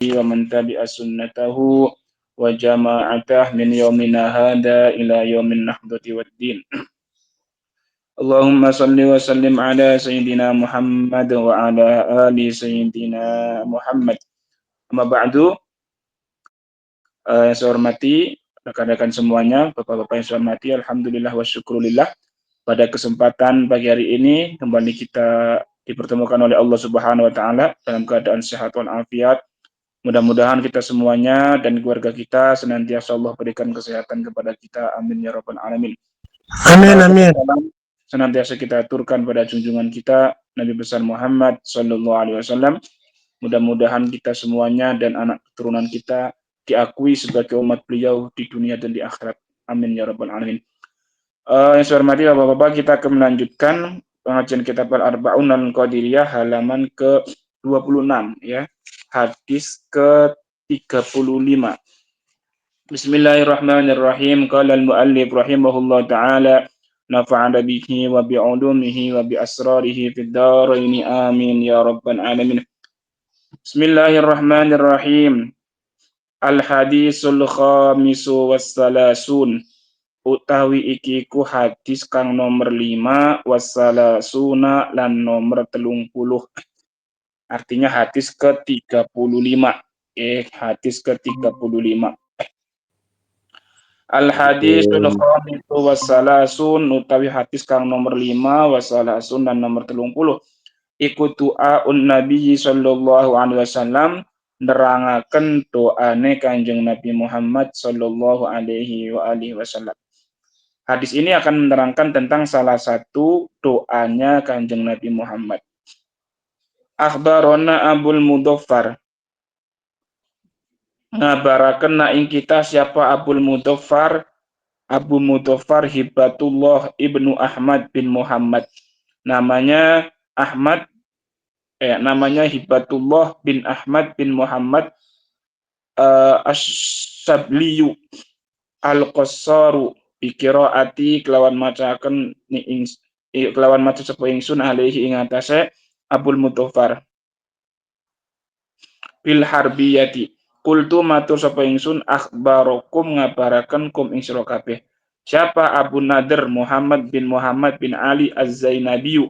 wa man tabi'a sunnatahu wa jama'atah min yaumina hada ila yaumin nahdati waddin. Allahumma salli wa sallim ala sayyidina Muhammad wa ala ali sayyidina Muhammad. Amma ba'du, yang saya hormati rekan-rekan semuanya, Bapak-bapak yang saya hormati, alhamdulillah wa syukurillah. Pada kesempatan pagi hari ini kembali kita dipertemukan oleh Allah Subhanahu wa taala dalam keadaan sehat walafiat. Mudah-mudahan kita semuanya dan keluarga kita senantiasa Allah berikan kesehatan kepada kita. Amin ya rabbal alamin. Amin, amin. Salam senantiasa kita aturkan pada junjungan kita Nabi besar Muhammad sallallahu alaihi wasallam. Mudah-mudahan kita semuanya dan anak keturunan kita diakui sebagai umat beliau di dunia dan di akhirat. Amin ya rabbal alamin. Yang saya hormati Bapak-bapak, kita akan melanjutkan pengajian kitab Al-Arba'un Al-Qadiriyah halaman ke-26 ya. Hadis ke-35. Bismillahirrahmanirrahim. Qala al-muallif rahimahullah taala nafa'ana bihi wa bi'ulumihi wa bi asrarihi fid dharain amin ya rabbal alamin. Bismillahirrahmanirrahim. Al-hadisul khamisu wassalasun. Utawi iki ku hadis kang nomor 5 wassalasuna lan nomor 30. Artinya hadis ke-35. Hadis ke-35. Al-hadisul khamisu wassalasun utawi hadis kang nomor 5 wassalasun dan nomor 30. Iku du'aun Nabi sallallahu alaihi wasallam nerangaken doane Kanjeng Nabi Muhammad sallallahu alaihi wasallam. Hadis ini akan menerangkan tentang salah satu doanya Kanjeng Nabi Muhammad. Akhbarona Abul Mudhaffar. Ngabaraken na ing kita siapa Abul Mudhaffar? Abu Mudhaffar Hibatullah ibnu Ahmad bin Muhammad. Namanya namanya Hibatullah bin Ahmad bin Muhammad As-Sabliyu Al-Qassaru biqiraati kelawan macaken kelawan maca sapa ingsun alaihi ing atase Abul Mudhaffar bil harbiyati qultu matur sapa ingsun akhbarakum ngabaraken kum ing sira kabeh siapa Abu Nadir Muhammad bin Ali Az-Zainabi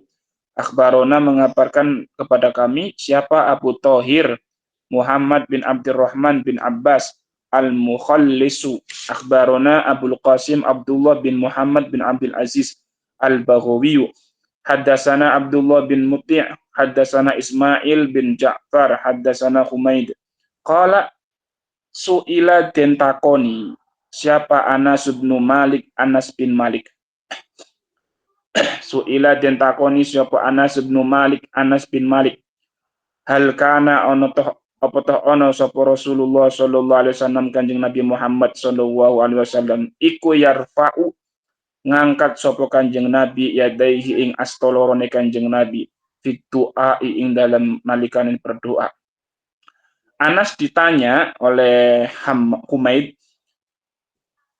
akhbarona mengabarkan kepada kami siapa Abu Thahir Muhammad bin Abdurrahman bin Abbas Al-Mukhallisu akhbarona Abul Qasim Abdullah bin Muhammad bin Abdul Aziz Al-Baghawi haddatsana Abdullah bin Muti' haddatsana Ismail bin Ja'far haddatsana Humaid qala su'ila den takoni siapa Anas bin Malik su'ila den takoni siapa Anas bin Malik hal kana ono toh apa toh ono sapa Rasulullah sallallahu alaihi wasallam Kanjeng Nabi Muhammad sallallahu alaihi wasallam iku yarfa'u ngangkat sapa Kanjeng Nabi yadaihi ing astolorone Kanjeng Nabi fit du'a ing dalam nalikane berdoa. Anas ditanya oleh Humaid,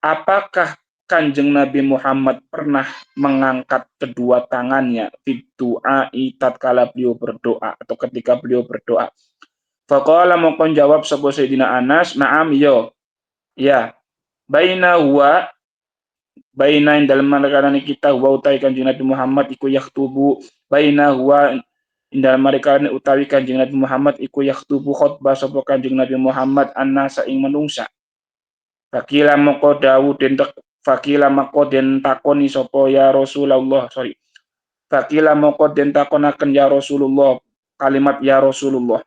apakah Kanjeng Nabi Muhammad pernah mengangkat kedua tangannya fit du'a tatkala beliau berdoa atau ketika beliau berdoa? Faqala mongkon jawab sapa Sayyidina Anas, "Na'am yo." Ya. Baina ing dalam marikane kita wa utawi Kanjeng Nabi Muhammad iku yaktubu baina huwa ing dalam marikane utawi Kanjeng Nabi Muhammad iku yaktubu khutbah sapa Kanjeng Nabi Muhammad annasa ing manungsa. Fakila moko den takoni sapa ya Rasulullah, Fakila moko den takonaken ya Rasulullah, kalimat ya Rasulullah.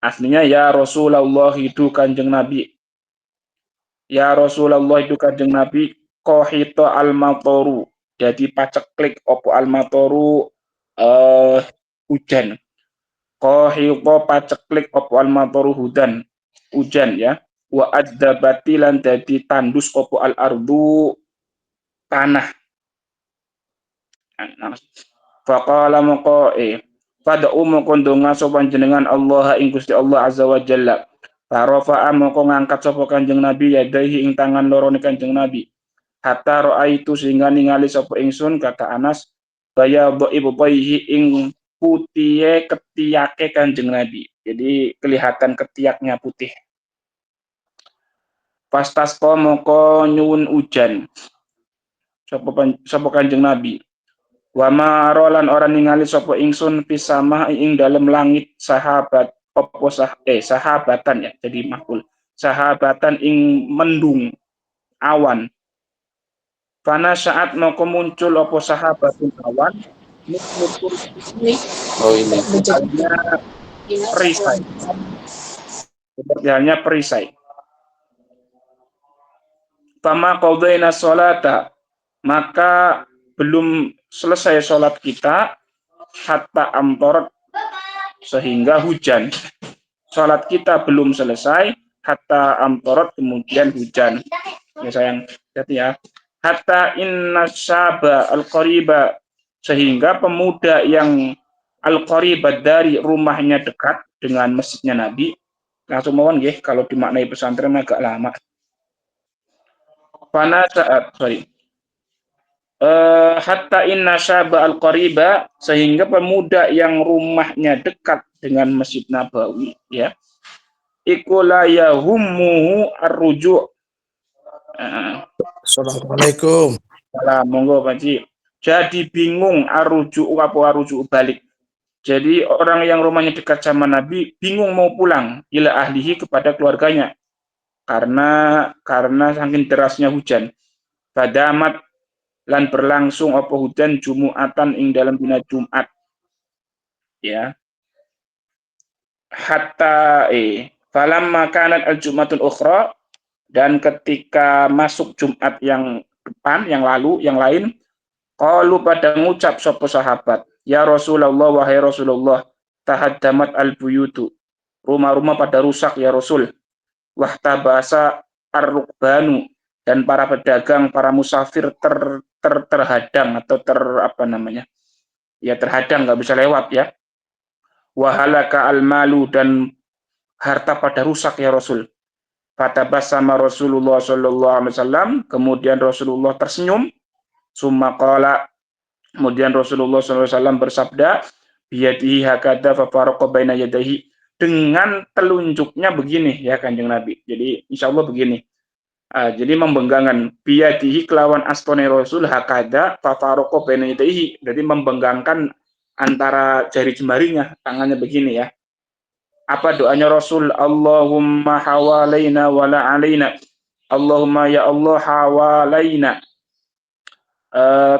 Aslinya ya Rasulullah itu Kanjeng Nabi. Ya Rasulullah itu Kanjeng Nabi kohito al-matoru. Jadi paceklik opo al-matoru hujan. Kohito paceklik opo al-matoru hujan ya. Wa adzabati lan dadi tandus opo al-ardu tanah. Faqala moko Fada'u moko ndonga sapa panjenengan Allah ing Gusti Allah azza wa jalla. Farafa'a moko ngangkat sapa Kanjeng Nabi yadaihi ing tangan loro Kanjeng Nabi. Hatta ra'aitu sehingga ningali sapa ingsun kata Anas baya ibu bayihi ing putihe ketiyake Kanjeng Nabi. Jadi kelihatan ketiaknya putih. Pastasqa moko nyuwun ujan. Sapa Kanjeng Nabi. Wa ma rolan orang ningali sapa ingsun pisama ing dalem langit sahabatan ya, jadi makul. Sahabatan ing mendung awan. Fana saat moko muncul apa sahabatun awan nutur ini Oh ini. halnya perisai. Seperti halnya perisai. Fama qadaina sholata, maka belum selesai sholat kita hatta amtorot, sehingga hujan. Sholat kita belum selesai hatta amtorot, kemudian hujan. Ya sayang, hati ya. Hatta inna syaba al-qariba, sehingga pemuda yang al-qariba dari rumahnya dekat dengan masjidnya Nabi. Langsung mohon nggih, kalau dimaknai pesantren agak lama. Fana saat hatta inna syaba al-qariba, sehingga pemuda yang rumahnya dekat dengan Masjid Nabawi ya, iku la yahummuhu ar-ruju'. Assalamualaikum. Salam, monggo Pak Ji. Jadi bingung ar-ruju' apa ar-ruju' balik. Jadi orang yang rumahnya dekat sama Nabi bingung mau pulang ila ahlihi, kepada keluarganya, karena saking derasnya hujan. Padamat lan berlangsung apa hujan Jumu'atan ing dalam dina Jumat ya, hatta falamma kanat al-jum'atul ukhra, dan ketika masuk Jumat yang depan, yang lalu, yang lain, qalu pada ngucap sapa sahabat, ya Rasulullah, wahai Rasulullah, tahaddamat al-buyutu, rumah-rumah pada rusak ya Rasul, wahtabasa ar-rukbanu, dan para pedagang, para musafir terhadang atau apa namanya? Ya terhadang, nggak bisa lewat ya. Wahalaka al-malu, dan harta pada rusak ya Rasul. Fatabasama Rasulullah sallallahu alaihi wasallam, kemudian Rasulullah tersenyum. Summa qala, kemudian Rasulullah sallallahu alaihi wasallam bersabda, biyadihi hakadha fa faraqa baina yadayhi, dengan telunjuknya begini ya Kanjeng Nabi. Jadi insyaallah begini. Jadi membenggangkan biyadihi kelawan astone Rasul hakada fa faraqa baina yadayhi, jadi membenggangkan antara jari jemarinya, tangannya begini ya. Apa doanya Rasul? Allahumma hawalaina wala alaina. Allahumma ya Allah hawalaina.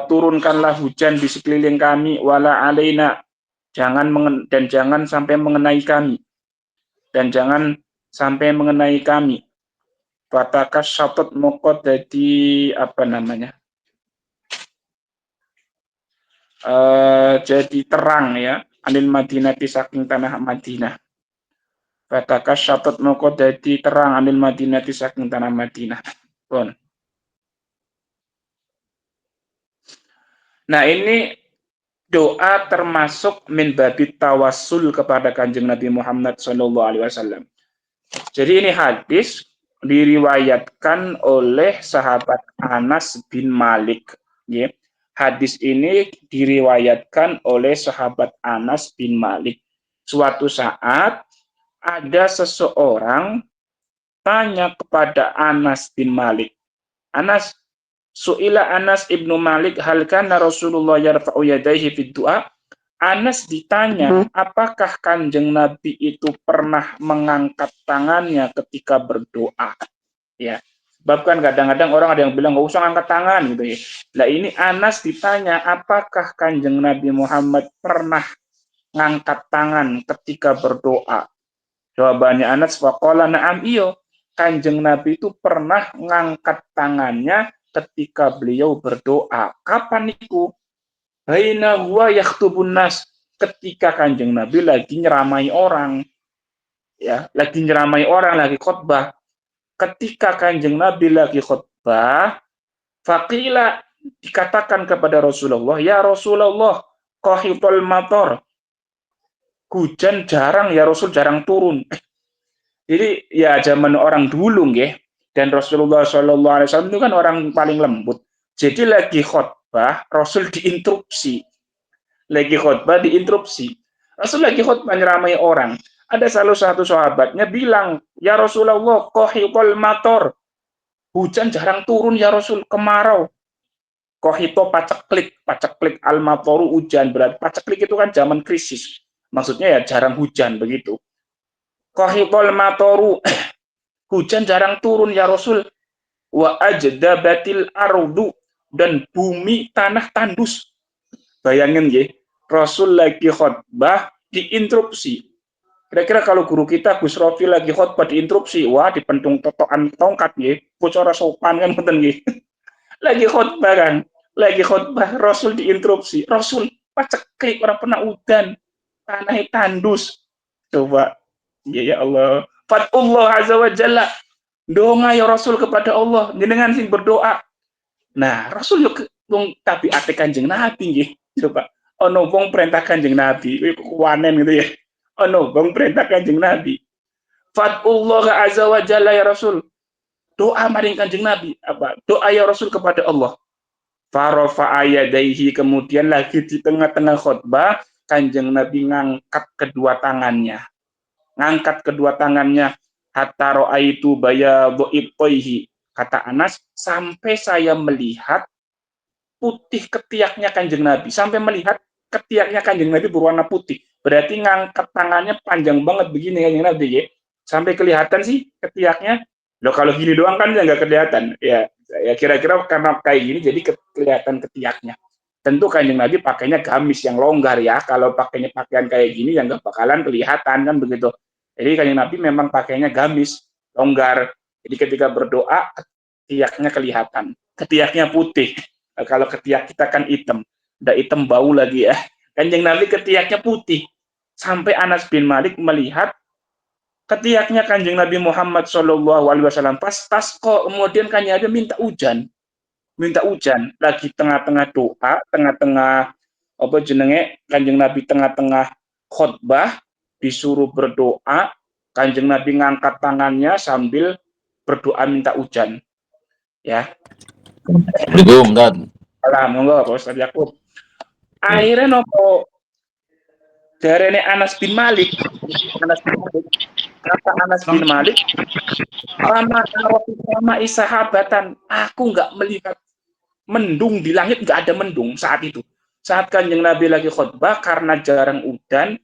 Turunkanlah hujan di sekeliling kami, wala alaina. Dan jangan sampai mengenai kami. Dan jangan sampai mengenai kami. Fatakas syatot mokot jadi apa namanya? Jadi terang ya. Anil Madinati, saking tanah Madinah. Fatakas syatot moko dadi terang anil Madinati, saking tanah Madinah. Bon. Nah ini doa termasuk min babi tawassul kepada Kanjeng Nabi Muhammad SAW. Jadi ini hadis diriwayatkan oleh sahabat Anas bin Malik. Ya. Hadis ini diriwayatkan oleh sahabat Anas bin Malik. Suatu saat ada seseorang tanya kepada Anas bin Malik. Su'ila Anas ibnu Malik, hal kana Rasulullah yarfa'u yadayhi fid du'a? Anas ditanya, apakah Kanjeng Nabi itu pernah mengangkat tangannya ketika berdoa? Ya. Sebab kan kadang-kadang orang ada yang bilang nggak usah angkat tangan gitu ya. Nah ini Anas ditanya, apakah Kanjeng Nabi Muhammad pernah ngangkat tangan ketika berdoa? Jawabannya Anas, faqala na'am, iyo. Kanjeng Nabi itu pernah ngangkat tangannya ketika beliau berdoa. Kapan itu? Baina huwa yakhtubun nas, ketika Kanjeng Nabi lagi nyeramai orang. Ya, lagi nyeramai orang, lagi khutbah. Ketika Kanjeng Nabi lagi khutbah, faqila, dikatakan kepada Rasulullah, ya Rasulullah, qahitul mator. Hujan jarang ya Rasul, jarang turun. Jadi ya zaman orang dulu nggih, dan Rasulullah SAW itu kan orang paling lembut. Jadi lagi khutbah, Rasul diinterupsi. Lagi khutbah diinterupsi. Rasul lagi khutbah nyeramai orang. Ada salah satu sahabatnya bilang, ya Rasulullah, qahitol mator, hujan jarang turun ya Rasul, kemarau. Qahito paceklik al-matoru hujan, berarti paceklik itu kan zaman krisis. Maksudnya ya jarang hujan begitu. Qahitol matoru, hujan jarang turun ya Rasul. Wa ajdabatil ardu, dan bumi tanah tandus. Bayangin ya, Rasul lagi khutbah diinterupsi. Kira-kira kalau guru kita Gus Rofi lagi khutbah diinterupsi, wah dipentung totokan tongkat ya, bocor sopan kan betul ya. Lagi khutbah kan, lagi khutbah Rasul diinterupsi. Rasul paceklik orang pernah udan, tanah tandus. Coba, ya Allah. Fatullah azza wa jalla, doa ya Rasul kepada Allah, jenengan sing berdoa. Nah, Rasul yuk wong tabiate Kanjeng Nabi nggih. Coba ono wong perintah Kanjeng Nabi, kuwanen gitu ya. Ono wong perintah Kanjeng Nabi. Fatullah azza wa jalla ya Rasul. Doa maring Kanjeng Nabi apa? Doa ya Rasul kepada Allah. Farofa ayadaihi, kemudian lagi di tengah-tengah khutbah Kanjeng Nabi ngangkat kedua tangannya. Ngangkat kedua tangannya, hatta ro'aitu bayadhu ibtaihi, kata Anas, sampai saya melihat putih ketiaknya Kanjeng Nabi, sampai melihat ketiaknya Kanjeng Nabi berwarna putih. Berarti ngangkat tangannya panjang banget begini Kanjeng Nabi ya. Sampai kelihatan sih ketiaknya. Loh kalau gini doang kan ya nggak kelihatan. Ya kira-kira karena kayak gini jadi kelihatan ketiaknya. Tentu Kanjeng Nabi pakainya gamis yang longgar ya. Kalau pakainya pakaian kayak gini ya nggak bakalan kelihatan kan begitu. Jadi Kanjeng Nabi memang pakainya gamis longgar. Jadi ketika berdoa ketiaknya kelihatan. Ketiaknya putih. Kalau ketiak kita kan hitam. Udah hitam bau lagi ya. Kanjeng Nabi ketiaknya putih. Sampai Anas bin Malik melihat ketiaknya Kanjeng Nabi Muhammad SAW pas tasqo, kemudian Kanjeng Nabi minta hujan lagi tengah-tengah doa, tengah-tengah apa jenenge Kanjeng Nabi tengah-tengah khutbah disuruh berdoa, Kanjeng Nabi ngangkat tangannya sambil berdoa minta hujan ya. Assalamualaikum, Tad. Alhamdulillah Pak Ustaz Yakub. Akhirnya nopo darene Anas bin Malik, kata Anas bin Malik, lama sahabatan, aku nggak melihat mendung di langit, nggak ada mendung saat itu. Saat Kanjeng Nabi lagi khutbah karena jarang udan,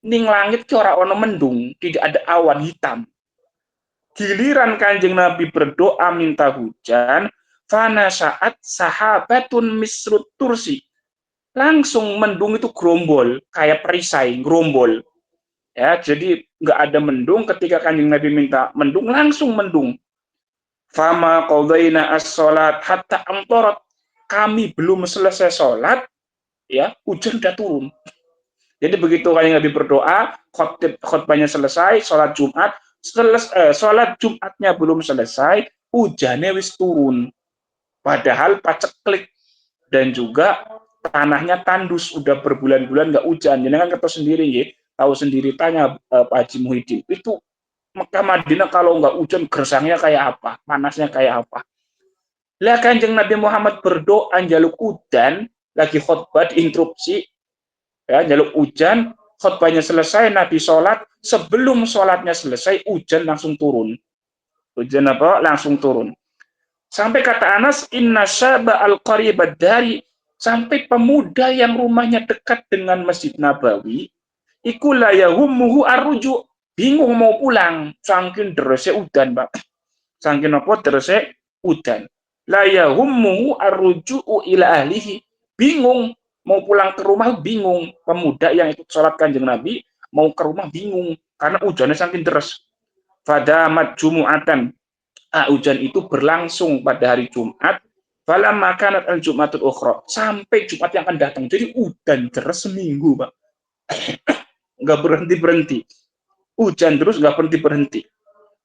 ning langit ki ora ono mendung, tidak ada awan hitam. Giliran Kanjeng Nabi berdoa minta hujan, fana saat sahabatun misrut tursi. Langsung mendung itu gerombol, kayak perisai, gerombol. Ya, jadi nggak ada mendung ketika Kanjeng Nabi minta mendung, langsung mendung. Fama qadaina as-salat hatta amtarat. Kami belum selesai sholat, ya hujan udah turun. Jadi begitu Kanjeng Nabi berdoa, khutbahnya selesai, sholat Jumat, sholat Jumatnya belum selesai, hujannya wis turun. Padahal paceklik dan juga tanahnya tandus, udah berbulan-bulan nggak hujan. Jadi kan kata sendiri ya, tahu sendiri, tanya Pak Haji Muhyiddin, itu Mekah Madinah kalau nggak hujan gersangnya kayak apa, panasnya kayak apa. Lah Kanjeng Nabi Muhammad berdoa jaluk hujan, lagi khutbah diinterupsi, ya jaluk hujan, khutbahnya selesai, Nabi sholat, sebelum sholatnya selesai, hujan langsung turun. Hujan apa? Langsung turun. Sampai kata Anas, inna syaba al-qaribad dari, sampai pemuda yang rumahnya dekat dengan Masjid Nabawi, iku la yahummuhu arruju, bingung mau pulang, saking derese udan, Pak. Saking apa derese udan. La yahummuhu arruju'u ila ahlihi, bingung mau pulang ke rumah, bingung. Pemuda yang ikut sholat Kanjeng Nabi mau ke rumah bingung karena hujannya saking deres. Fadamat jumu'atan, hujan itu berlangsung pada hari Jumat. Falamma kanat al-Jumatul ukhra, sampai Jumat yang akan datang. Jadi hujan deres seminggu, Pak. Nggak berhenti-berhenti. Hujan terus nggak berhenti-berhenti.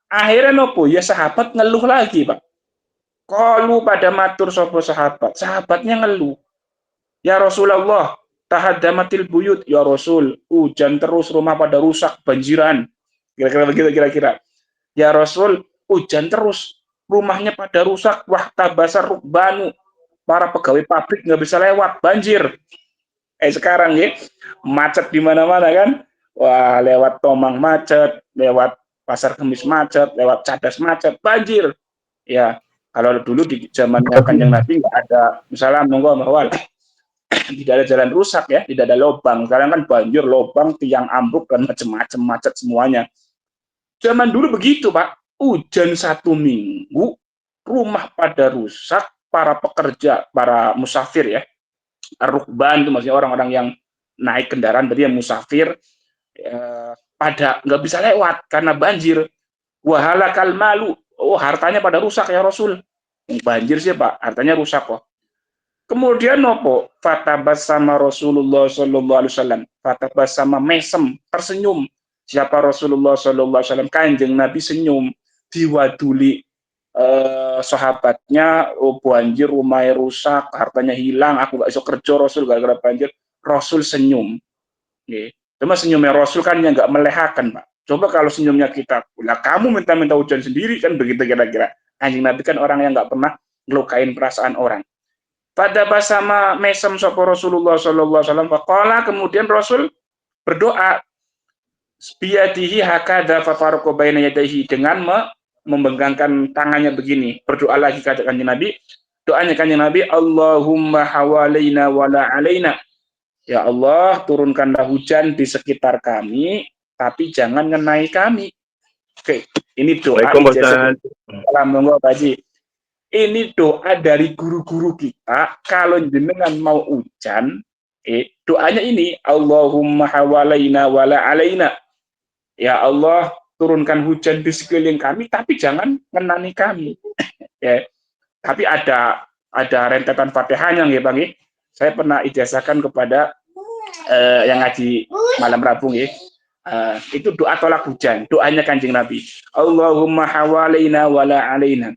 Akhirnya nopo? Ya sahabat ngeluh lagi, Pak. Qalu pada matur sopo sahabat. Sahabatnya ngeluh. Ya Rasulullah, tahadamatil buyut. Ya Rasul, hujan terus, rumah pada rusak, banjiran. Kira-kira begitu kira-kira. Ya Rasul, hujan terus, rumahnya pada rusak, wah tabasar rukbanu, para pegawai pabrik nggak bisa lewat, banjir. Sekarang ya, macet di mana-mana kan, Wah, lewat Tomang macet, lewat Pasar Kemis macet, lewat Cadas macet, banjir. Ya, kalau dulu di zamannya Kanjeng Nabi nggak ada, misalnya monggo awal, tidak ada jalan rusak ya, tidak ada lubang. Sekarang kan banjir, lubang, tiang ambruk dan macam-macam macet semuanya. Zaman dulu begitu Pak, hujan 1 minggu, rumah pada rusak, para pekerja, para musafir ya, rukban itu maksudnya orang-orang yang naik kendaraan, berarti yang musafir, pada nggak bisa lewat karena banjir. Wahala kalmalu, oh hartanya pada rusak ya Rasul. Banjir sih Pak, hartanya rusak kok. Kemudian nopo fatabas sama Rasulullah Shallallahu Alaihi Wasallam, fatabas sama mesem, tersenyum. Siapa Rasulullah Shallallahu Alaihi Wasallam? Kanjeng Nabi senyum, diwaduli sahabatnya, oh banjir, rumahnya rusak, hartanya hilang, aku gak bisa kerja Rasul gara-gara banjir. Rasul senyum. Cuma senyumnya Rasul kan yang nggak melehakan, Pak. Coba kalau senyumnya kita, lah kamu minta-minta hujan sendiri kan begitu kira-kira. Kanjeng Nabi kan orang yang nggak pernah ngelukain perasaan orang. Pada basama mesem sopo Rasulullah Sallallahu Alaihi Wasallam, faqala, kemudian Rasul berdoa, biyadihi hakada fafarqo baina yadayhi, dengan membengkangkan tangannya begini, berdoa lagi kata Kanjeng Nabi. Doanya Kanjeng Nabi, Allahumma hawalaina wala alaina. Ya Allah, turunkanlah hujan di sekitar kami, tapi jangan ngenai kami. Oke, ini doa ijazah. Monggo Pak Haji. Ini doa dari guru-guru kita. Kalau jenengan mau hujan, doanya ini, Allahumma hawalaina wala alaina. Ya Allah, turunkan hujan di sekeliling kami, tapi jangan ngenani kami. Ya, tapi ada rentetan Fatihahnya nggih Bang. Saya pernah ijazahkan kepada yang ngaji malam Rabu ya. Itu doa tolak hujan, doanya Kanjeng Nabi. Allahumma hawalaina wala alaina.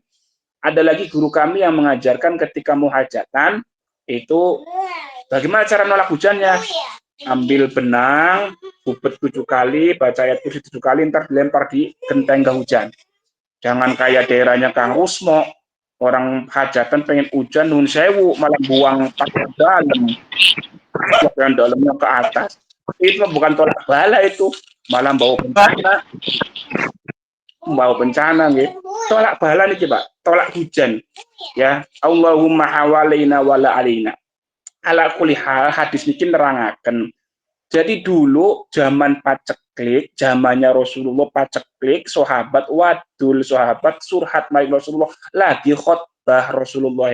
Ada lagi guru kami yang mengajarkan ketika mau hajatan itu bagaimana cara nolak hujannya. Ambil benang, bubet 7 kali, baca ayat kursi 7 kali, ntar dilempar di genteng ke hujan. Jangan kayak daerahnya Kang Usmo, orang hajatan pengen hujan nun sewu malah buang pakai dalam, yang dalamnya ke atas. Itu bukan tolak bala, itu malah bawa bencana gitu. Tolak bala nih Pak, tolak hujan. Ya, Allahumma hawalaina wala alina. Ala kulli hal hadis niki nerangaken. Jadi dulu zaman paceklik, zamannya Rasulullah paceklik, sahabat wadul, sahabat surhat malik Rasulullah, lagi khutbah Rasulullah.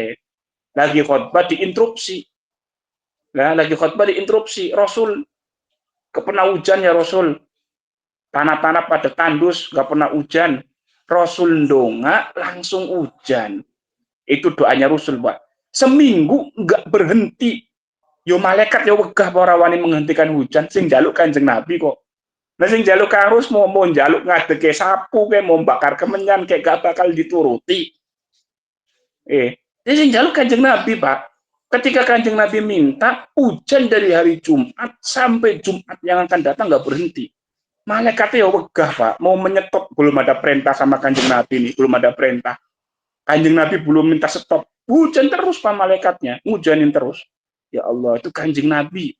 Lagi khutbah diinterupsi. Nah, lagi khutbah diinterupsi. Rasul, kepena hujan ya Rasul. Tanah-tanah pada tandus, nggak pernah hujan. Rasul ndonga langsung hujan. Itu doanya Rasul, Pak. Seminggu nggak berhenti. Yo malaikat yo wegah para wani menghentikan hujan, sing jaluk Kanjeng Nabi kok. Nah sing jaluk harus mau jaluk ngadeke sapu kayak mau bakar kemenyan kayak gak bakal dituruti. Sing jaluk Kanjeng Nabi, Pak. Ketika Kanjeng Nabi minta hujan dari hari Jumat sampai Jumat yang akan datang nggak berhenti. Malaikatnya ya wegah Pak, mau menyetop, belum ada perintah sama Kanjeng Nabi nih, belum ada perintah. Kanjeng Nabi belum minta stop, hujan terus Pak malaikatnya, hujanin terus. Ya Allah, itu Kanjeng Nabi.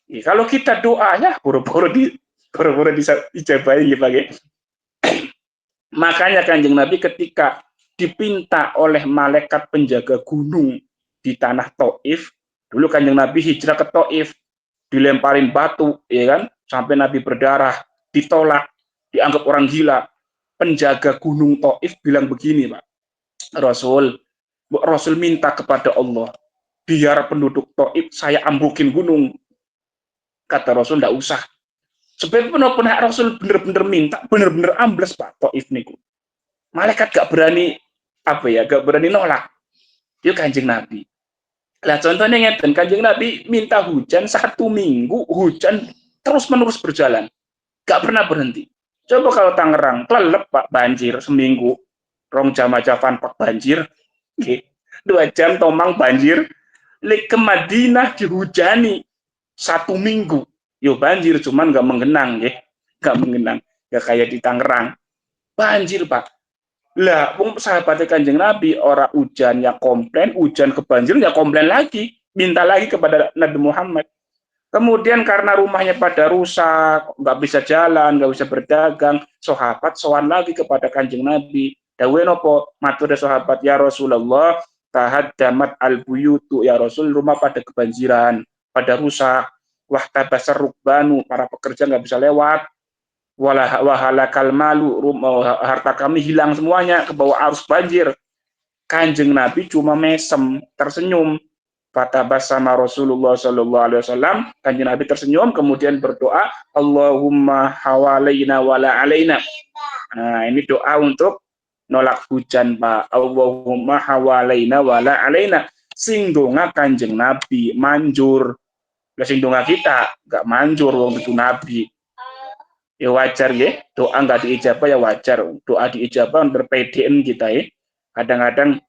Ya, kalau kita doa ya boro-boro dijabahin ya Pak. Makanya Kanjeng Nabi ketika dipinta oleh malaikat penjaga gunung di tanah Taif, dulu Kanjeng Nabi hijrah ke Taif, dilemparin batu, ya kan, sampai Nabi berdarah, ditolak, dianggap orang gila. Penjaga gunung Taif bilang begini, Pak, Rasul minta kepada Allah, biar penduduk Taif saya ambukin gunung. Kata Rasul, enggak usah. Sebab benar-benar Rasul benar-benar minta, benar-benar ambles Pak Taif niku. Malaikat gak berani gak berani nolak. Itu Kanjeng Nabi. Lah contohnya ngeten, Kanjeng Nabi minta hujan 1 minggu, hujan terus-menerus berjalan. Gak pernah berhenti. Coba kalau Tangerang, kelelep Pak, banjir seminggu. Rong jam aja Pak banjir. 2 jam Tomang banjir. Lek ke Madinah dihujani 1 minggu. Yo banjir, cuman gak menggenang ya. Gak menggenang. Gak kayak di Tangerang. Banjir Pak. Lah, sahabatnya Kanjeng Nabi, orang hujan ya komplain, hujan kebanjiran ya komplain lagi. Minta lagi kepada Nabi Muhammad. Kemudian karena rumahnya pada rusak, nggak bisa jalan, nggak bisa berdagang, sahabat sowan lagi kepada Kanjeng Nabi. Dawe nopo matur sahabat, ya Rasulullah, tahaddamat al-buyutu, ya Rasul, rumah pada kebanjiran, pada rusak. Wah tabasar rukbanu, para pekerja nggak bisa lewat. Wahalakal malu, harta kami hilang semuanya ke bawah arus banjir. Kanjeng Nabi cuma mesem, tersenyum. Fatabasama Rasulullah Sallallahu Alaihi Wasallam. Kanjeng Nabi tersenyum, kemudian berdoa, Allahumma hawalaina wala alaina. Nah, ini doa untuk nolak hujan, Pak. Allahumma hawalaina wala alaina. Sing donga Kanjeng Nabi manjur. Lah sing donga kita nggak manjur wong itu Nabi. Ya wajar ya, doa nggak diijabah ya wajar. Doa diijabah berpedeen kita ya. Kadang-kadang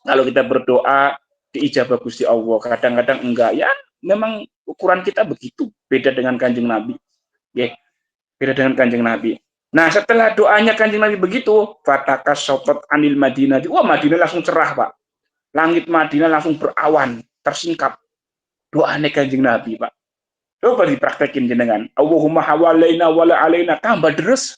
kalau kita berdoa diijabah Gusti Allah, kadang-kadang enggak, ya memang ukuran kita begitu, beda dengan Kanjeng Nabi ya, beda dengan Kanjeng Nabi. Nah setelah doanya Kanjeng Nabi begitu, fatakas sopot anil Madinah, wah Madinah langsung cerah Pak, langit Madinah langsung berawan, tersingkap doanya Kanjeng Nabi Pak. Coba dipraktekin jenengan, Allahumma hawalaina wala alaina, tambah deres,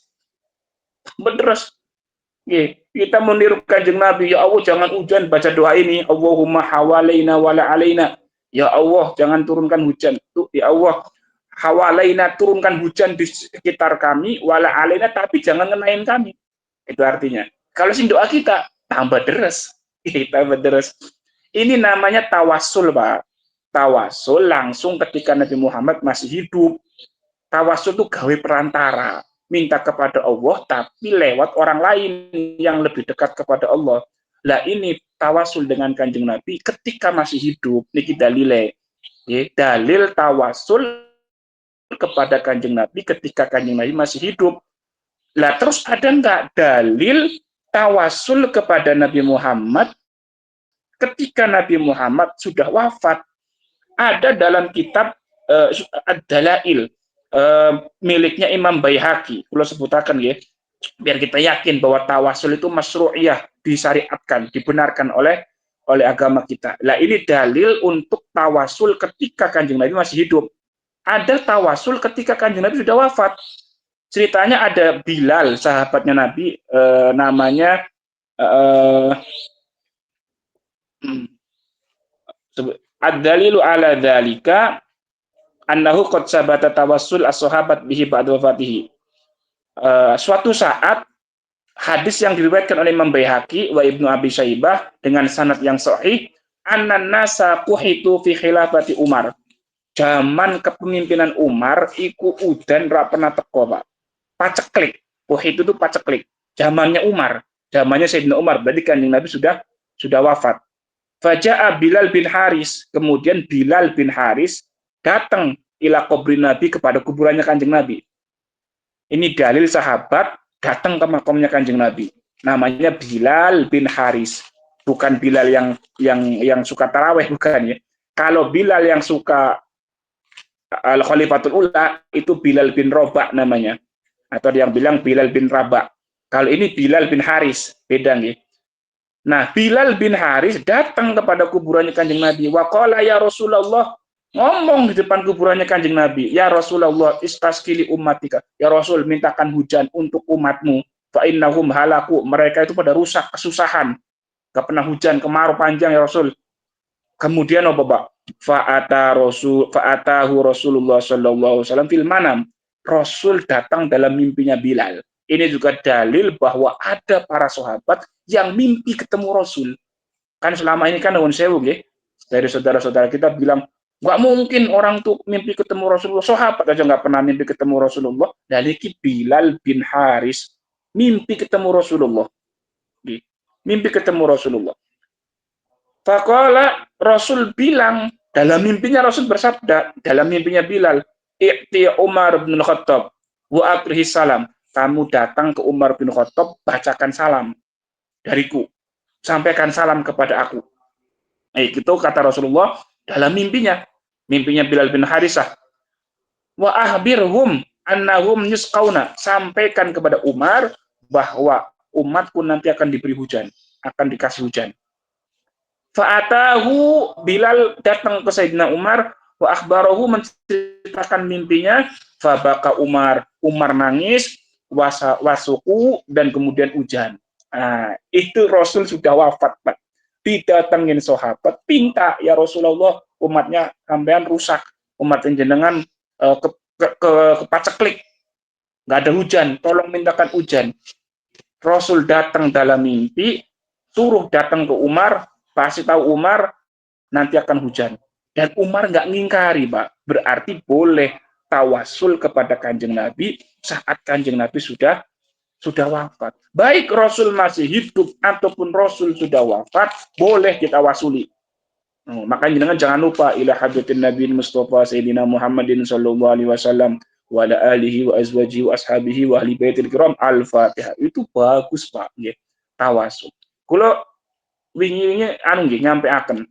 kita meniru Kanjeng Nabi, ya Allah jangan hujan, baca doa ini, Allahumma hawalaina wala alaina. Ya Allah jangan turunkan hujan. Tuh, ya Allah hawalaina, turunkan hujan di sekitar kami, wala alaina, tapi jangan ngenain kami. Itu artinya. Kalau sing doa kita tambah deres. Tambah deres. Ini namanya tawasul, Pak. Tawasul langsung ketika Nabi Muhammad masih hidup. Tawasul itu gawe perantara, minta kepada Allah tapi lewat orang lain yang lebih dekat kepada Allah. Lah ini tawasul dengan Kanjeng Nabi ketika masih hidup. Niki dalile. Ya, dalil tawasul kepada Kanjeng Nabi ketika Kanjeng Nabi masih hidup. Lah terus ada enggak dalil tawasul kepada Nabi Muhammad ketika Nabi Muhammad sudah wafat? Ada dalam kitab Ad-Dalail miliknya Imam Baihaqi. Kalau sebutakan ya, biar kita yakin bahwa tawasul itu masyru'iyah, disyariatkan, dibenarkan oleh agama kita. Lah ini dalil untuk tawasul ketika Kanjeng Nabi masih hidup. Ada tawasul ketika Kanjeng Nabi sudah wafat. Ceritanya ada Bilal, sahabatnya Nabi, namanya ad-dalilu ala dzalika annahu qad sabata tawassul as-sahabat bihi ba'da wafatihi. Suatu saat hadis yang diriwayatkan oleh Imam Baihaqi wa Ibnu Abi Syaibah dengan sanad yang sahih, annan nasa quhitu fi khilafati Umar. Zaman kepemimpinan Umar iku udan ra pernah teko, Pak. Paceklik. Quhitu itu paceklik. Zamannya Umar, zamannya Sayyidina Umar, berarti Kanjeng Nabi sudah wafat. Faja'a Bilal bin Haris, kemudian Bilal bin Haris datang ila kubri Nabi, kepada kuburannya Kanjeng Nabi. Ini dalil sahabat datang ke makamnya Kanjeng Nabi. Namanya Bilal bin Haris. Bukan Bilal yang suka taraweh, bukan ya. Kalau Bilal yang suka Al-Khalifatul Ula, itu Bilal bin Robak namanya. Atau yang bilang Bilal bin Rabak. Kalau ini Bilal bin Haris, beda ya. Nah, Bilal bin Haris datang kepada kuburannya Kanjeng Nabi. Waqala ya Rasulullah, ngomong di depan kuburannya Kanjeng Nabi, ya Rasulullah, istasqili ummatika. Ya Rasul, mintakan hujan untuk umatmu. Fa innahum halaku, mereka itu pada rusak, kesusahan. Gak pernah hujan, kemarau panjang ya Rasul. Kemudian apa, Pak? Fa'atahu Rasulullah sallallahu alaihi wasallam fil manam. Rasul datang dalam mimpinya Bilal. Ini juga dalil bahwa ada para sahabat yang mimpi ketemu Rasul. Kan selama ini kan nuwun sewu nggih, dari saudara-saudara kita bilang nggak mungkin orang tuh mimpi ketemu Rasulullah. Sahabat aja nggak pernah mimpi ketemu Rasulullah. Dan ini Bilal bin Haris mimpi ketemu Rasulullah. Mimpi ketemu Rasulullah. Faqala, Rasul bilang, dalam mimpinya Rasul bersabda, dalam mimpinya Bilal, I'ti Umar bin Khattab wa atrihi salam. Kamu datang ke Umar bin Khattab, bacakan salam dariku. Sampaikan salam kepada aku. Itu kata Rasulullah dalam mimpinya. Mimpinya Bilal bin Harisah. Wa ahbirhum annahum yusqauna. Sampaikan kepada Umar bahwa umatku nanti akan diberi hujan, akan dikasih hujan. Fa'atahu, Bilal datang ke Sayyidina Umar, Wa akhbarahu menceritakan mimpinya, fabaka Umar nangis, wasuku dan kemudian hujan. Nah, itu Rasul sudah wafat, Pak. Didatengin sahabat, pinta, ya Rasulullah, umatnya sampean rusak, umat jenengan kepaceklik, nggak ada hujan, tolong mintakan hujan. Rasul datang dalam mimpi, suruh datang ke Umar, kasih tahu Umar nanti akan hujan. Dan Umar nggak ngingkari, Pak. Berarti boleh tawasul kepada Kanjeng Nabi saat Kanjeng Nabi sudah wafat. Baik Rasul masih hidup ataupun Rasul sudah wafat, boleh kita wasuli. Makanya jangan lupa ila hadratin Nabi Mustafa Sayyidina Muhammadin sallallahu alaihi wasallam wa ala alihi wa azwajihi wa ashabihi wa ahli baitil kiram al-Fatihah. Itu bagus, Pak, nggih. Tawasul. Kula wingi-wingi anu nggih nyampeaken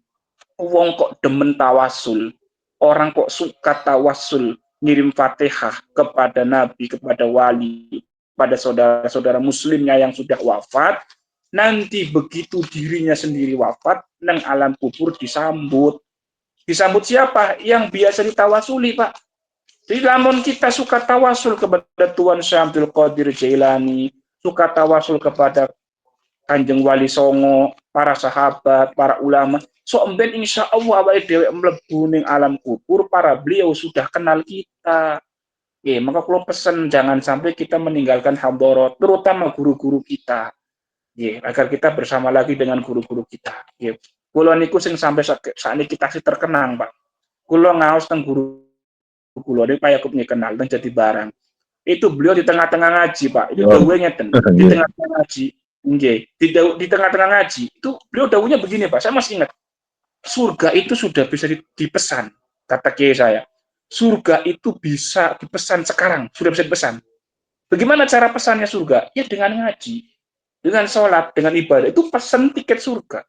wong kok demen tawasul, orang kok suka tawasul, ngirim Fatihah kepada Nabi, kepada wali, pada saudara-saudara muslimnya yang sudah wafat, nanti begitu dirinya sendiri wafat, nang alam kubur disambut. Disambut siapa? Yang biasa ditawasuli, Pak. Jadi namun kita suka tawasul kepada Tuan Syekh Abdul Qadir Jailani, suka tawasul kepada Kanjeng Wali Songo, para sahabat, para ulama, so emben insya Allah awake dhewe mlebu ning alam kubur, para beliau sudah kenal kita. Maka kalau pesen jangan sampai kita meninggalkan hadharat, terutama guru-guru kita. Agar kita bersama lagi dengan guru-guru kita. Kula niku sing sampai saat ini kita sih terkenang, Pak. Kula ngaos teng guru kula niku payakup kenal teng jadi barang. Itu beliau di tengah-tengah ngaji, Pak. Itu dawuhe ngeten, di tengah-tengah ngaji. Nggih, di tengah-tengah ngaji. Itu beliau dawuhnya begini, Pak. Saya masih ingat. Surga itu sudah bisa dipesan, kata kiai saya. Surga itu bisa dipesan sekarang, sudah bisa dipesan. Bagaimana cara pesannya surga? Ya dengan ngaji, dengan sholat, dengan ibadah. Itu pesan tiket surga.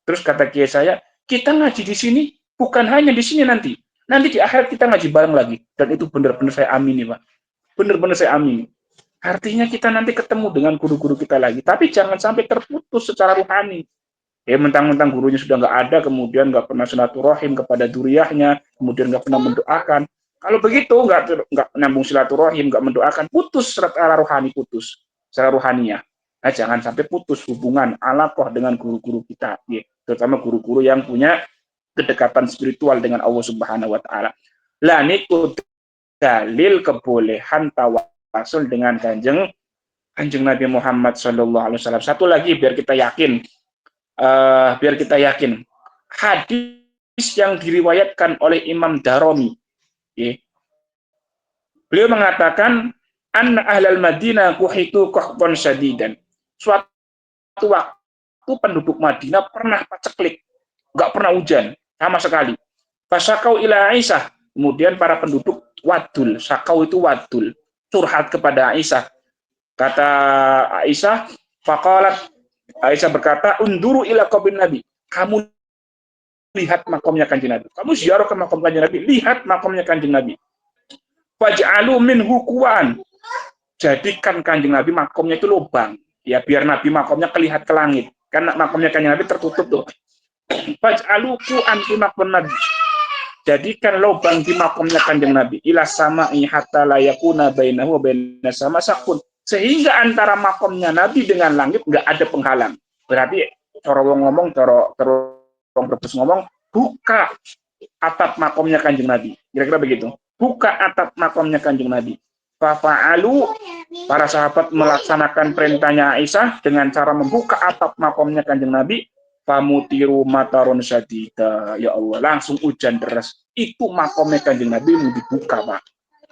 Terus kata kiai saya, kita ngaji di sini, bukan hanya di sini nanti. Nanti di akhirat kita ngaji bareng lagi. Dan itu benar-benar saya amini, Pak. Benar-benar saya amini. Artinya kita nanti ketemu dengan guru-guru kita lagi. Tapi jangan sampai terputus secara rohani. Mentang-mentang gurunya sudah nggak ada, kemudian nggak pernah silaturahim kepada duriyahnya, kemudian nggak pernah mendoakan. Kalau begitu nggak nyambung silaturahim, nggak mendoakan, putus secara rohani, putus secara rohaninya. Nah, jangan sampai putus hubungan alaqah dengan guru-guru kita, terutama guru-guru yang punya kedekatan spiritual dengan Allah Subhanahu Wa Taala. Lah niku dalil kebolehan tawasul dengan kanjeng Nabi Muhammad Shallallahu Alaihi Wasallam. Satu lagi biar kita yakin. Hadis yang diriwayatkan oleh Imam Darimi, beliau mengatakan anna ahlal Madinah kuhitu qahtan syadidan. Suatu waktu penduduk Madinah pernah paceklik, nggak pernah hujan sama sekali. Fasakau ila Aisyah, kemudian para penduduk wadul, sakau itu wadul, curhat kepada Aisyah. Kata Aisyah, faqalat, Aisyah berkata, unduru ila qabrin Nabi. Kamu lihat makamnya Kanjeng Nabi. Kamu ziarah ke makam Kanjeng Nabi, lihat makamnya Kanjeng Nabi. Faj'alu minhu kuwan. Jadikan Kanjeng Nabi makamnya itu lubang. Ya biar Nabi makamnya kelihat ke langit. Karena makamnya Kanjeng Nabi tertutup tuh. Faj'alu kuwan fi makam Nabi. Jadikan lubang di makamnya Kanjeng Nabi. Ila sama'i hatta la yakuna bainahu wa bainas sama sakun. Sehingga antara makamnya Nabi dengan langit nggak ada penghalang. Berarti cara wong ngomong, cara wong Brebes ngomong, buka atap makamnya Kanjeng Nabi. Kira-kira begitu. Buka atap makamnya Kanjeng Nabi. Fa'alu, para sahabat melaksanakan perintahnya Aisyah dengan cara membuka atap makamnya Kanjeng Nabi. Famutiru mataron syadida. Ya Allah, langsung hujan deras. Itu makamnya Kanjeng Nabi yang dibuka, Pak.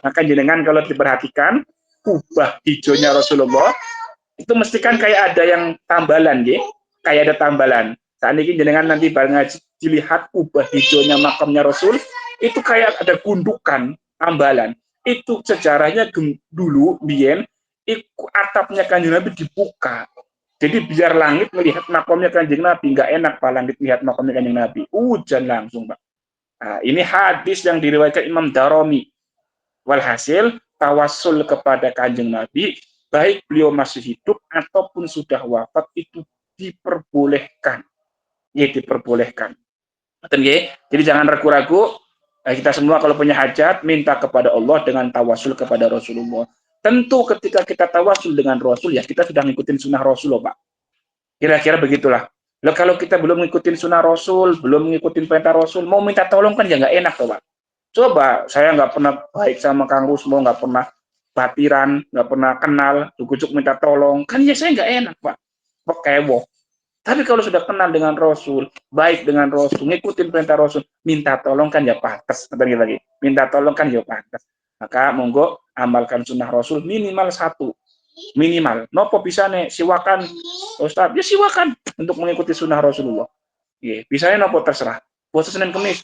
Maka jenengan kalau diperhatikan, kubah hijaunya Rasulullah itu mesti kan kayak ada yang tambalan, ya, kayak ada tambalan. Saat ini jenengan nanti bareng ngaji dilihat kubah hijaunya makamnya Rasul itu kayak ada gundukan tambalan. Itu sejarahnya dulu bien atapnya Kanjeng Nabi dibuka. Jadi biar langit melihat makamnya Kanjeng Nabi, nggak enak Pak langit melihat makamnya Kanjeng Nabi. Hujan langsung, Pak. Nah, ini hadis yang diriwayatkan Imam Darimi. Walhasil tawassul kepada Kanjeng Nabi, baik beliau masih hidup ataupun sudah wafat itu diperbolehkan. Ya, diperbolehkan. Jadi jangan ragu-ragu, Kita semua kalau punya hajat, minta kepada Allah dengan tawasul kepada Rasulullah. Tentu ketika kita tawasul dengan Rasul, ya kita sudah ngikutin sunnah Rasul, Pak. Kira-kira begitulah. Loh, kalau kita belum ngikutin sunnah Rasul, belum ngikutin perintah Rasul, mau minta tolong kan ya nggak enak, Pak. Coba, saya nggak pernah baik sama Kang Rusmo, nggak pernah batiran, nggak pernah kenal, ujuk minta tolong. Kan ya saya nggak enak, Pak. Pokewok. Tapi kalau sudah kenal dengan Rasul, baik dengan Rasul, ngikutin perintah Rasul, minta tolong kan ya pantas. Lagi, minta tolong kan ya pantas. Maka monggo amalkan sunnah Rasul minimal 1. Minimal. Nopo bisa nih siwakan, Ustaz, ya siwakan untuk mengikuti sunnah Rasulullah. Ya, bisanya nopo terserah. Puasa Senin Kemis,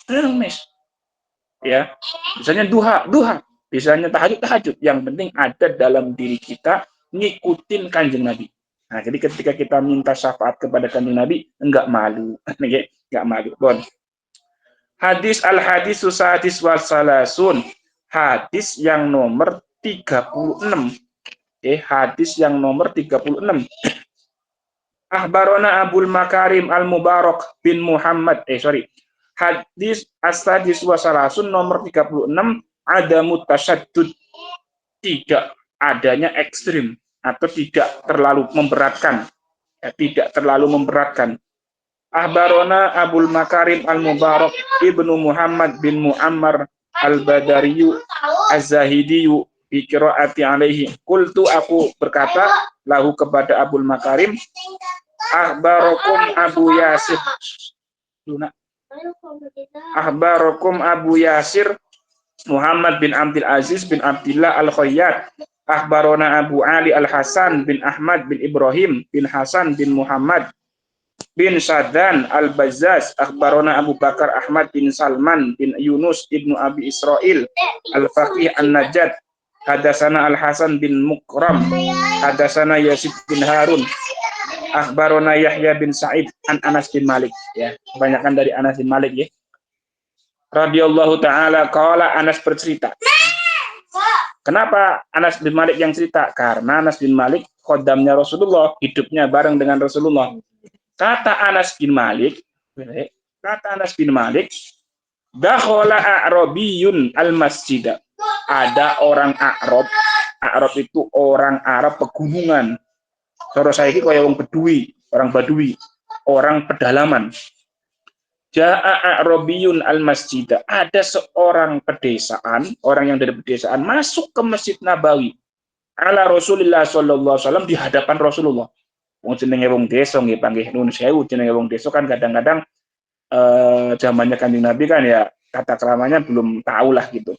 ya. Bisanya duha. Bisanya tahajud. Yang penting ada dalam diri kita ngikutin Kanjeng Nabi. Nah, jadi ketika kita minta syafaat kepada Kanjeng Nabi, enggak malu. Enggak malu. Bon. Hadis al-hadis susadis wasalasun. Hadis yang nomor 36. Hadis yang nomor 36. Ahbarona Abul Makarim Al-Mubarak bin Muhammad. Hadis as-sadis wasalasun nomor 36. Ada mutasyaddud. Tidak adanya ekstrim atau tidak terlalu memberatkan. Tidak terlalu memberatkan. Ahbarona Abul Makarim Al-Mubarak Ibnu Muhammad bin Muammar Al-Badariyu Az-Zahidiyu bi qiraati alaihi. Qultu, aku berkata lahu kepada Abul Makarim, akhbarakum Abu Yasir. Akhbarakum Abu Yasir Muhammad bin Abdul Aziz bin Abdullah Al-Khayyat. Akhbarona Abu Ali Al-Hasan bin Ahmad bin Ibrahim bin Hasan bin Muhammad bin Sadan Al-Bazzaz. Akhbarona Abu Bakar Ahmad bin Salman bin Yunus ibnu Abi Israel Al-Faqih An-Najad. Hadasana Al-Hasan bin Mukram. Hadasana Yazid bin Harun. Akhbarona Yahya bin Sa'id an Anas bin Malik. Ya, kebanyakan dari Anas bin Malik ya. Radhiyallahu ta'ala qala, Anas bercerita. Kenapa Anas bin Malik yang cerita? Karena Anas bin Malik khodamnya Rasulullah, hidupnya bareng dengan Rasulullah. Kata Anas bin Malik, dakhala a'rabiyun al-masjid. Ada orang A'rab. A'rab itu orang Arab pegunungan. Cara saya ini kayak orang Badui, orang pedalaman. Ja'a a'rabiyun al-masjid. Ada seorang pedesaan, orang yang dari pedesaan masuk ke Masjid Nabawi. Ala Rasulillah sallallahu alaihi wasallam, di hadapan Rasulullah. Wong jenenge wong desa nggih panggih nuwun sewu, jenenge wong desa kan kadang-kadang zamannya Kanjeng Nabi kan ya tata keramanya belum tahu lah gitu.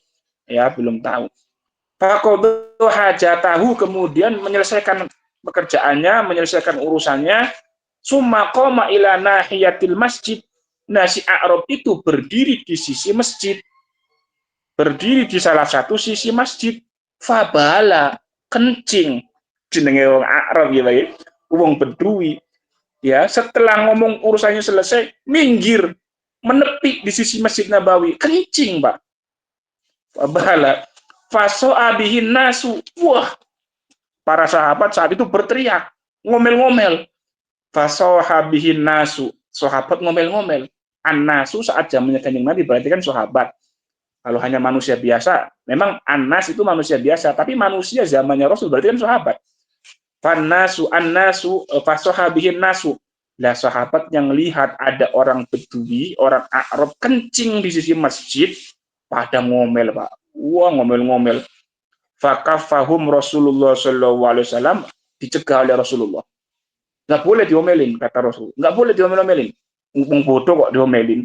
Ya, belum tahu. Faqadha hajatahu, kemudian menyelesaikan pekerjaannya, menyelesaikan urusannya. Summa qama ila nahiyatil masjid. Nah, si A'rab itu berdiri di sisi masjid. Berdiri di salah satu sisi masjid. Fabala, kencing. Jenenge wong A'rab ya, Pak. Wong Bedui. Ya, setelah ngomong urusannya selesai, minggir, menepi di sisi Masjid Nabawi, kencing, Pak. Fabala, faso'a bihin nasu. Wah, para sahabat saat itu berteriak, ngomel-ngomel. Faso'a bihin nasu. Sahabat ngomel-ngomel. An-nasu saat zamannya Kanjeng Nabi berarti kan sahabat. Kalau hanya manusia biasa, memang An-nas itu manusia biasa, tapi manusia zamannya Rasul berarti kan sahabat. Fan-nasu an-nasu fasohabihin nasu. Lah sahabat yang lihat ada orang Bedui, orang Arab kencing di sisi masjid, pada ngomel, Pak. Wah, ngomel-ngomel. Fakafahum Rasulullah sallallahu alaihi wasallam, dicegah oleh Rasulullah. Nggak boleh diomelin, kata Rasul. Nggak boleh diomelin. Mumpung bodoh kok diomelin.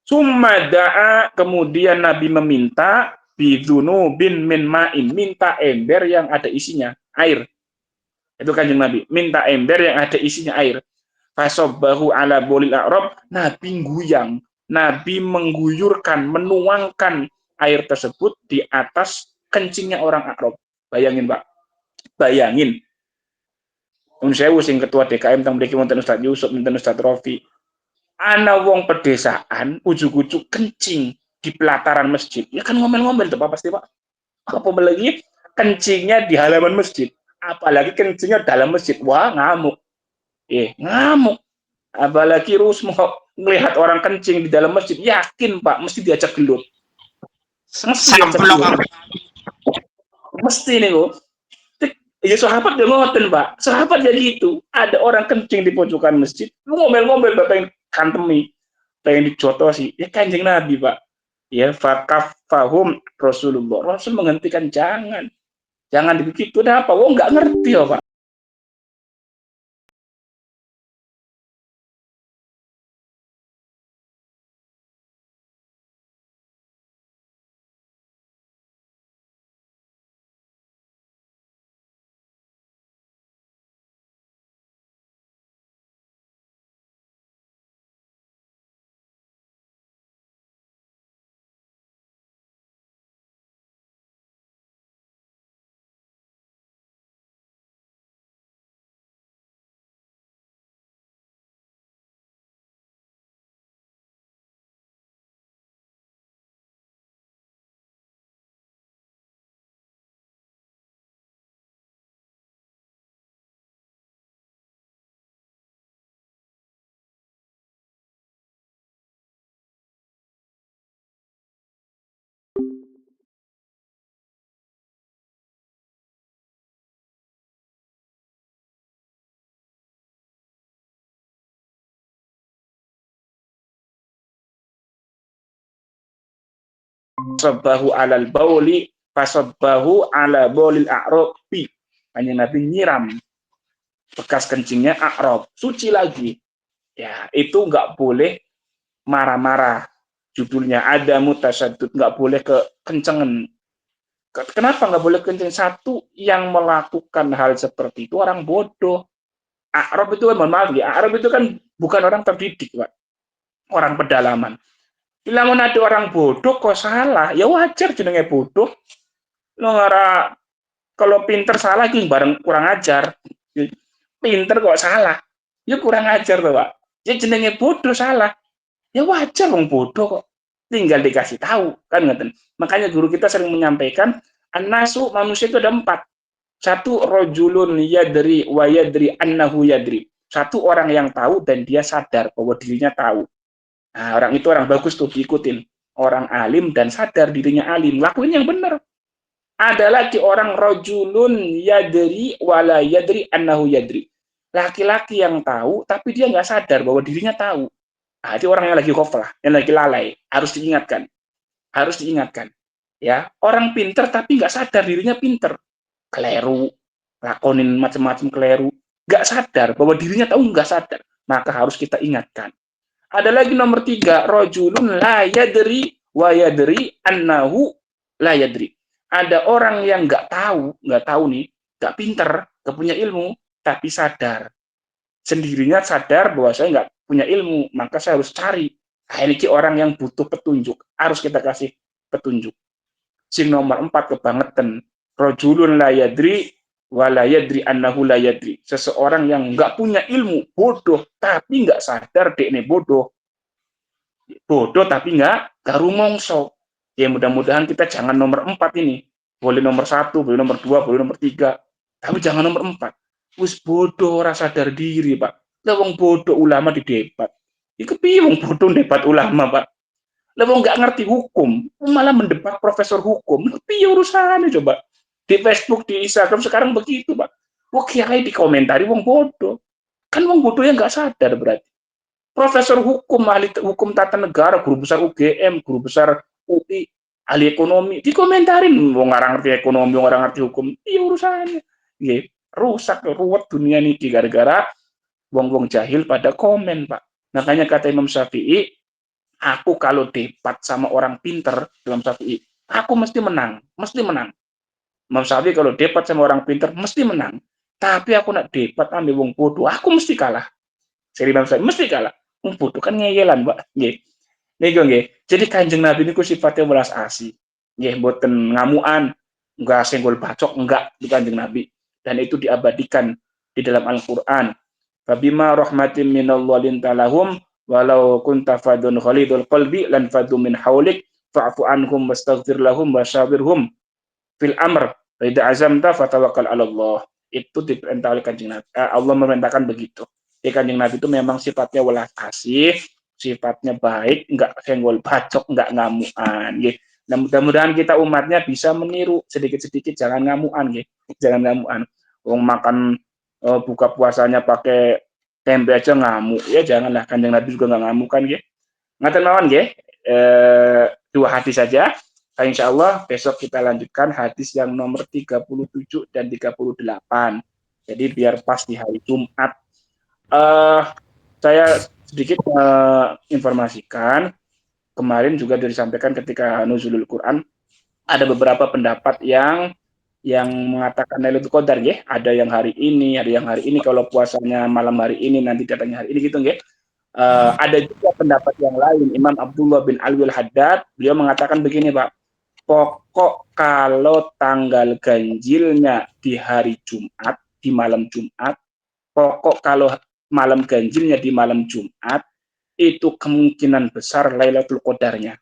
Summa da'a, kemudian Nabi meminta bidunubin min ma'in, minta ember yang ada isinya air. Itu Kanjeng Nabi, minta ember yang ada isinya air. Fasobbahu ala bolil a'rab, Nabi guyang, Nabi mengguyurkan, menuangkan air tersebut di atas kencingnya orang Arab. Bayangin, Pak. Bayangin. Saya sing ketua DKM tentang mriki wonten Ustaz Yusuf, wonten Ustaz Rofi. Ana wong pedesaan ujug-ujug kencing di pelataran masjid. Ya kan ngomel-ngomel tuh Pak pasti, Pak. Apa lagi kencingnya di halaman masjid. Apalagi kencingnya dalam masjid. Wah, ngamuk. Ngamuk. Apalagi Rusmo melihat orang kencing di dalam masjid, yakin Pak, mesti diajak gelut. Mesti ya cekluk. Mesti nih kok. Ya sahabat dia ngoten, Pak. Sahabat jadi gitu. Ada orang kencing di pojokan masjid, ngomel-ngomel pengen kantemi, pengen dijotosi. Ya Kanjeng Nabi, Pak. Ya fakafahum Rasulullah. Rasul menghentikan jangan. Jangan begitu. Dah apa? Wong nggak ngerti ya, Pak. Sabbahu alal bauli fasabbahu ala baulil a'rabi. Kanjeng Nabi nyiram bekas kencingnya A'rab, suci lagi. Ya, itu nggak boleh marah-marah. Judulnya ada mutasyadud, nggak boleh kekencengan. Kenapa nggak boleh kencing? Satu, yang melakukan hal seperti itu orang bodoh. A'rab itu kan, mohon maaf ya, A'rab itu kan bukan orang terdidik, Pak. Orang pedalaman. Bila ada orang bodoh kok salah, ya wajar jenenge bodoh. Lo ngara kalau pinter salah itu bareng kurang ajar. Pinter kok salah, ya kurang ajar tuh, Pak. Ya jenenge bodoh salah. Ya wajar wong bodoh kok. Tinggal dikasih tahu, kan ngeten. Makanya guru kita sering menyampaikan, an-nasu manusia itu ada 4. Satu, rojulun yadri wa yadri annahu yadri. Satu orang yang tahu dan dia sadar bahwa dirinya tahu. Nah, orang itu orang bagus tuh diikutin. Orang alim dan sadar dirinya alim. Lakuin yang benar. Ada lagi orang rojulun yadri wala yadri annahu yadri. Laki-laki yang tahu tapi dia nggak sadar bahwa dirinya tahu. Nah, itu orang yang lagi ghaflah, yang lagi lalai, harus diingatkan. Harus diingatkan. Ya, orang pinter tapi nggak sadar dirinya pinter. Keleru, lakonin macam-macam keleru, nggak sadar bahwa dirinya tahu, nggak sadar. Maka harus kita ingatkan. Ada lagi nomor 3, rojulun la yadri wa yadri annahu la yadri. Ada orang yang nggak tahu nih, nggak pinter, nggak punya ilmu, tapi sadar. Sendirinya sadar bahwa saya nggak punya ilmu, maka saya harus cari. Nah, ini orang yang butuh petunjuk, harus kita kasih petunjuk. Sing nomor 4 kebangetan. Rojulun la yadri wa la yadri annahu la yadri. Seseorang yang nggak punya ilmu, bodoh, tapi nggak sadar dek ini bodoh. Bodoh tapi nggak rumongso. Ya mudah-mudahan kita jangan nomor 4 ini. Boleh nomor 1, boleh nomor 2, boleh nomor 3. Tapi jangan nomor 4. Wis bodoh rasa sadar diri, Pak. Lah wong bodoh ulama di debat. Iku piye wong bodoh debat ulama, Pak? Lah wong nggak ngerti hukum, malah mendebat profesor hukum. Piye urusannya coba? Di Facebook, di Instagram sekarang begitu, Pak. Wong kiai dikomentari wong bodoh. Kan wong bodoh yang nggak sadar berarti. Profesor hukum, ahli hukum tata negara, guru besar UGM, guru besar UI, ahli ekonomi, dikomentarin wong orang ngerti ekonomi, orang ngerti hukum. Iya urusannya. Nggih, rusak ruwet dunia niki gara-gara wong-wong jahil pada komen, Pak. Makanya kata Imam Syafi'i, aku kalau debat sama orang pinter, Imam Syafi'i, aku mesti menang, mesti menang. Imam Syafi'i kalau debat sama orang pinter, mesti menang. Tapi aku nak debat ambil wong bodoh, aku mesti kalah. Seri Imam Syafi'i, mesti kalah. Wong bodoh kan ngeyelan, Pak. Nggih. Niku nggih. Jadi Kanjeng Nabi niku sifatnya welas asih. Nggih, mboten ngamuan, enggak senggol bacok, enggak di Kanjeng Nabi. Dan itu diabadikan di dalam Al-Qur'an. Fabima rahmatin minallahi lintalahum walau kunta fadun khalidul qalbi lan fadu min haulik fa'fu anhum wastaghfir lahum wasyawirhum fil amr. Wa idza azamta fatawakkal 'ala Allah. Itu diperintah oleh Kanjeng Nabi. Allah memerintahkan begitu. Jadi Kanjeng Nabi itu memang sifatnya welas asih, sifatnya baik, enggak senggol bacok, enggak ngamuan. Nah, mudah-mudahan kita umatnya bisa meniru sedikit-sedikit, jangan ngamuan nggih. Jangan ngamuan. Wong makan buka puasanya pakai tempe aja ngamuk. Ya janganlah, Kanjeng Nabi juga nggak ngamuk kan nggih. Ngaten mawon nggih. Dua hadis saja. Nah, insya Allah besok kita lanjutkan hadis yang nomor 37 dan 38. Jadi biar pas di hari Jumat. Saya sedikit informasikan, kemarin juga disampaikan ketika nuzulul Quran, ada beberapa pendapat yang mengatakan Lailatul Qadar nggih, ada yang hari ini, kalau puasanya malam hari ini nanti datangnya hari ini gitu nggih. Ada juga pendapat yang lain, Imam Abdullah bin Alwi Al-Haddad, beliau mengatakan begini, Pak. Pokok kalau tanggal ganjilnya di hari Jumat, di malam Jumat, pokok kalau malam ganjilnya di malam Jumat, itu kemungkinan besar Lailatul Qadarnya.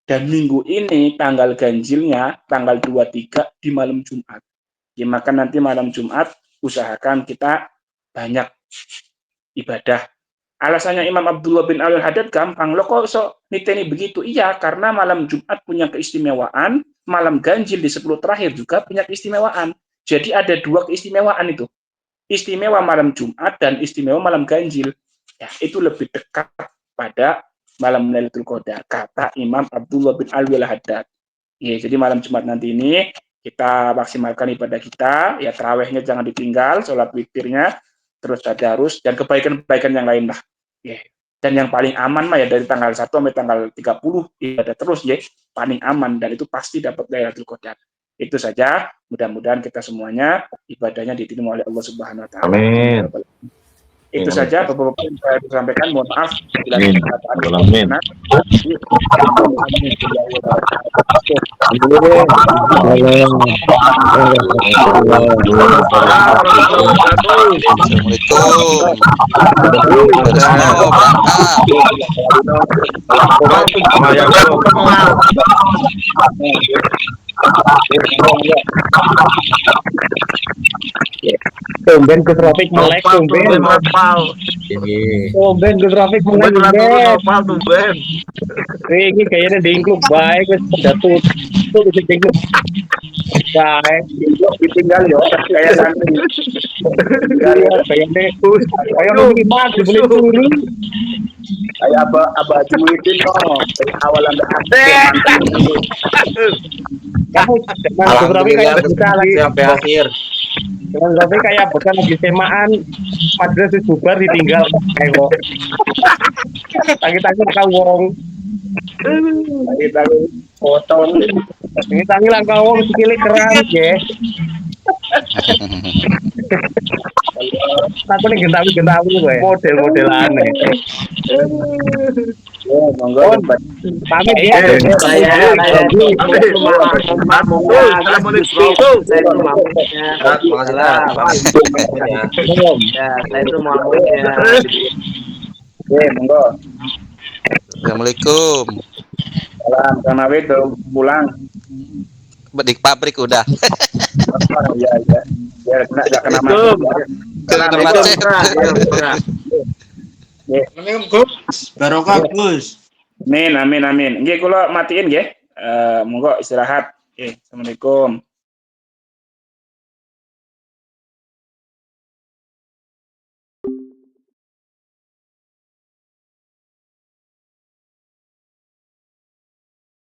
Dan minggu ini tanggal ganjilnya tanggal 23 di malam Jumat. Ya, maka nanti malam Jumat usahakan kita banyak ibadah. Alasannya Imam Abdullah bin Al-Haddad gampang. Lo kok niteni begitu? Iya, karena malam Jumat punya keistimewaan, malam ganjil di 10 terakhir juga punya keistimewaan. Jadi ada dua keistimewaan itu. Istimewa malam Jumat dan istimewa malam ganjil. Ya, itu lebih dekat pada malam Lailatul Qadar, kata Imam Abdullah bin Alwi Al-Haddad. Ya, jadi malam Jumat nanti ini kita maksimalkan ibadah kita, ya tarawihnya jangan ditinggal, sholat witirnya, terus tadarus dan kebaikan-kebaikan yang lain lah. Ya. Dan yang paling aman mah ya dari tanggal 1 sampai tanggal 30 ibadah terus ya, paling aman dan itu pasti dapat Lailatul Qadar. Itu saja, mudah-mudahan kita semuanya ibadahnya diterima oleh Allah Subhanahu wa taala. Amin. Itu saja Bapak-bapak yang saya sampaikan. Mohon maaf bila Amin. Amin. Tumben Gus Rafiq melek, tumben Gus Rafiq melek, tumben. Ini kayaknya diingkluk baik, wis pada tutup bisa diingkluk baik, ditinggal yo, kayak santri. tinggal ya, kayaknya lebih mak dibeli turun. Kayak Abah Haji Muhyiddin no, dari awal sampai akhir. Kamu Gus Rafiq kayak bisa lagi sampai akhir. Gus Rafiq kayak bukan lagi semaan, madrasah bubar ditinggal kayak kok. Tangi-tangi kau wong. Tangi-tangi foto. Tangi-tangi lah kau wong sikile keren ya. Aku nih gentawi gue, model aneh. Monggo. Pamit ya. Assalamualaikum. Salam, Kang Nawid pulang. Di pabrik udah. Iya. Ya, kena macet. Assalamualaikum Gus. Barokah Gus. Amin. Nggih kula matiin nggih. Monggo istirahat. Assalamualaikum.